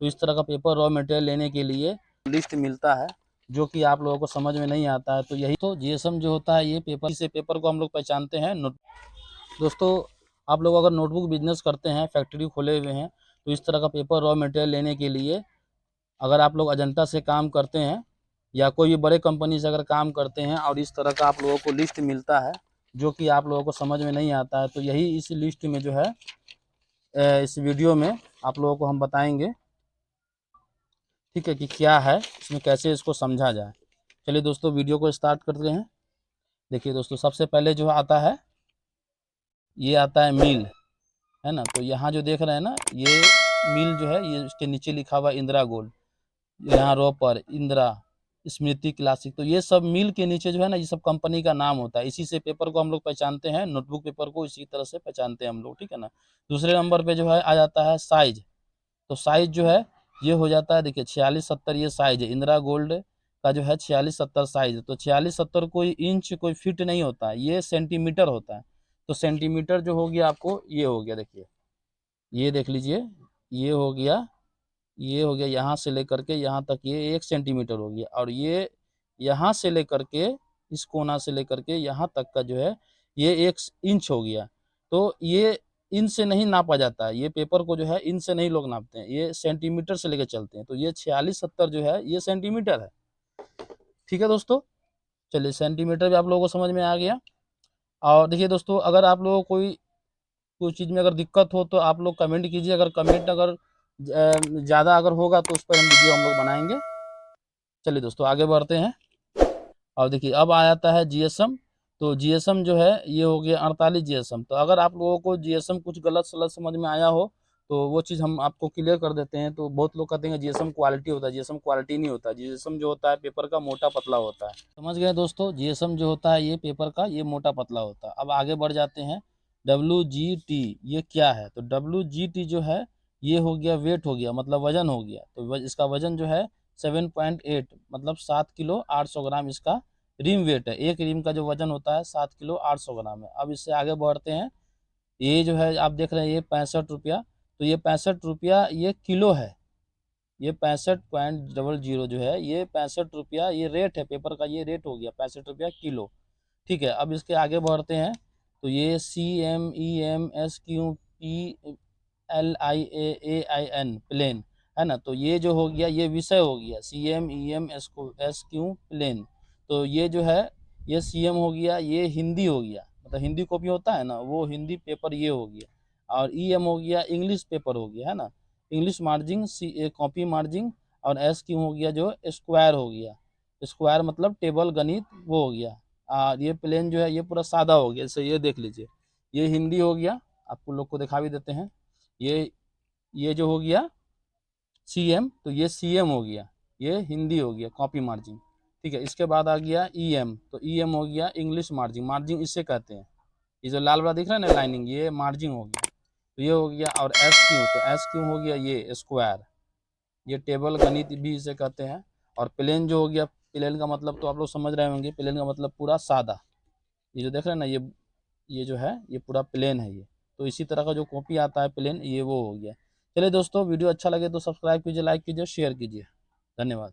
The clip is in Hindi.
तो इस तरह का पेपर रॉ मटेरियल लेने के लिए लिस्ट मिलता है, जो कि आप लोगों को समझ में नहीं आता है। तो यही तो जीएसएम जो होता है, ये पेपर से पेपर को हम लोग पहचानते हैं। दोस्तों, आप लोग अगर नोटबुक बिजनेस करते हैं, फैक्ट्री खोले हुए हैं, तो इस तरह का पेपर रॉ मटेरियल लेने के लिए अगर आप लोग अजंता से काम करते हैं या कोई भी बड़े कंपनी से अगर काम करते हैं और इस तरह का आप लोगों को लिस्ट मिलता है, जो कि आप लोगों को समझ में नहीं आता है, तो यही इस लिस्ट में जो है इस वीडियो में आप लोगों को हम बताएंगे, ठीक है, कि क्या है इसमें, कैसे इसको समझा जाए। चलिए दोस्तों, वीडियो को स्टार्ट करते हैं। देखिए दोस्तों, सबसे पहले जो आता है, ये आता है मील, है ना। तो यहाँ जो देख रहे हैं ना, ये मील जो है, ये इसके नीचे लिखा हुआ इंदिरा गोल्ड, यहाँ रोपर, इंदिरा, स्मृति क्लासिक। तो ये सब मील के नीचे जो है ना, ये सब कंपनी का नाम होता है। इसी से पेपर को हम लोग पहचानते हैं, नोटबुक पेपर को इसी तरह से पहचानते हैं हम लोग, ठीक है ना। दूसरे नंबर पे जो है आ जाता है साइज। तो साइज जो है ये हो जाता है, देखिए 46-70 ये साइज है। इंदिरा गोल्ड का जो है 46-70 साइज है। तो 46-70 कोई इंच कोई फीट नहीं होता है, ये सेंटीमीटर होता है। तो सेंटीमीटर जो हो गया आपको, ये हो गया, देखिए ये देख लीजिए, ये हो गया, ये हो गया यहाँ से लेकर के यहाँ तक, ये 1 सेंटीमीटर हो गया। और ये यहाँ से लेकर के, इस कोना से लेकर के यहाँ तक का जो है, ये 1 इंच हो गया। तो ये इंच से नहीं नापा जाता है, ये पेपर को जो है इंच से नहीं लोग नापते हैं, ये सेंटीमीटर से लेकर चलते हैं। तो ये 46-70 जो है, ये सेंटीमीटर है, ठीक है दोस्तों। चलिए, सेंटीमीटर भी आप लोगों को समझ में आ गया। और देखिए दोस्तों, अगर आप लोगों को कोई चीज़ में अगर दिक्कत हो, तो आप लोग कमेंट कीजिए। अगर कमेंट अगर ज़्यादा अगर होगा, तो उस पर हम वीडियो हम लोग बनाएंगे। चलिए दोस्तों, आगे बढ़ते हैं। और देखिए, अब आ जाता है जीएसएम। तो जीएसएम जो है, ये हो गया 48 जीएसएम। तो अगर आप लोगों को जीएसएम कुछ गलत सलत समझ में आया हो, तो वो चीज़ हम आपको क्लियर कर देते हैं। तो बहुत लोग कहते हैं जीएसएम क्वालिटी होता है, जीएसएम क्वालिटी नहीं होता। जीएसएम जो होता है, पेपर का मोटा पतला होता है। समझ गए दोस्तों, जीएसएम जो होता है, ये पेपर का ये मोटा पतला होता है। अब आगे बढ़ जाते हैं। WGT ये क्या है? तो WGT जो है, ये हो गया वेट, हो गया मतलब वजन हो गया। तो इसका वजन जो है 7.8, मतलब 7 किलो 800 ग्राम इसका रिम वेट है। एक रिम का जो वजन होता है 7 किलो 800 ग्राम है। अब इससे आगे बढ़ते हैं। ये जो है आप देख रहे हैं, ये 65 रुपया। तो ये 65 रुपया ये किलो है। ये 65.00 जो है, ये 65 रुपया ये रेट है पेपर का, ये रेट हो गया 65 रुपया किलो, ठीक है। अब इसके आगे बढ़ते हैं। तो ये CMEMSQPLIAAIN प्लेन, है ना। तो ये जो हो गया, ये विषय हो गया, CMEMSQ प्लेन। तो ये जो है, ये CM हो गया, ये हिंदी हो गया, मतलब हिंदी कॉपी होता है ना, वो हिंदी पेपर ये हो गया। और EM हो गया, इंग्लिश पेपर हो गया, है ना, इंग्लिश मार्जिन, कॉपी मार्जिन। और SQ हो गया जो स्क्वायर हो गया, स्क्वायर मतलब टेबल गणित, वो हो गया। ये प्लेन जो है, ये पूरा सादा हो गया। जैसे ये देख लीजिए, ये हिंदी हो गया, आपको लोग को दिखा भी देते हैं। ये जो हो गया CM, तो ये CM हो गया, ये हिंदी हो गया कॉपी मार्जिन, ठीक है। इसके बाद आ गया EM। तो EM हो गया इंग्लिश मार्जिन, मार्जिन इससे कहते हैं। ये जो लाल वाला दिख रहा है ना लाइनिंग, ये मार्जिन हो गया। तो ये हो गया। और SQ, तो SQ हो गया ये स्क्वायर, ये टेबल गणित भी इसे कहते हैं। और प्लेन जो हो गया, प्लेन का मतलब तो आप लोग समझ रहे होंगे, प्लेन का मतलब पूरा सादा। ये जो देख रहे हैं ना, ये जो है, ये पूरा प्लेन है ये। तो इसी तरह का जो कॉपी आता है प्लेन, ये वो हो गया। चलिए दोस्तों, वीडियो अच्छा लगे तो सब्सक्राइब कीजिए, लाइक कीजिए, शेयर कीजिए। धन्यवाद।